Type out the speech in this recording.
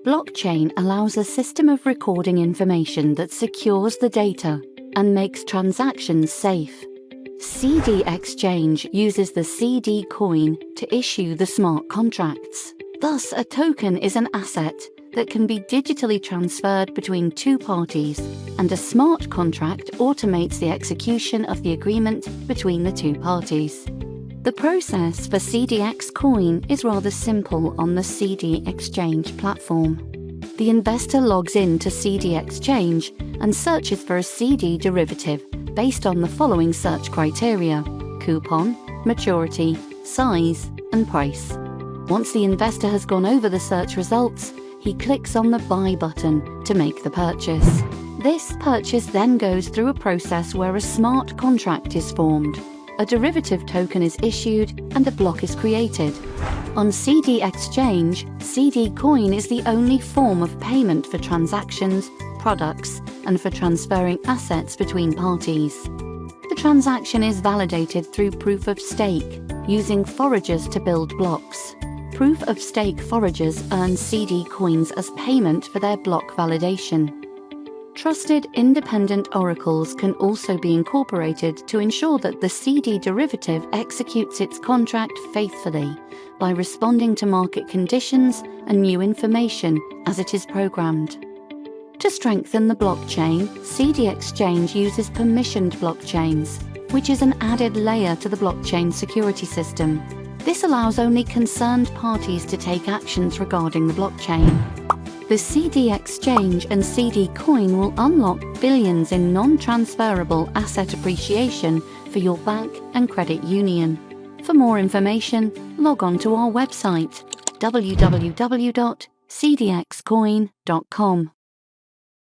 Blockchain allows a system of recording information that secures the data and makes transactions safe. CD Exchange uses the CD coin to issue the smart contracts. Thus, a token is an asset that can be digitally transferred between two parties, and a smart contract automates the execution of the agreement between the two parties. The process for CDX coin is rather simple on the CD Exchange platform. The investor logs in to CD Exchange and searches for a CD derivative based on the following search criteria: coupon, maturity, size, and price. Once the investor has gone over the search results, he clicks on the Buy button to make the purchase. This purchase then goes through a process where a smart contract is formed. A derivative token is issued and a block is created. On CD Exchange, CD coin is the only form of payment for transactions, products, and for transferring assets between parties. The transaction is validated through proof of stake, using foragers to build blocks. Proof of stake foragers earn CD coins as payment for their block validation. Trusted independent oracles can also be incorporated to ensure that the CD derivative executes its contract faithfully by responding to market conditions and new information as it is programmed. To strengthen the blockchain, CD Exchange uses permissioned blockchains, which is an added layer to the blockchain security system. This allows only concerned parties to take actions regarding the blockchain. The CD Exchange and CD coin will unlock billions in non-transferable asset appreciation for your bank and credit union. For more information, log on to our website www.cdxcoin.com.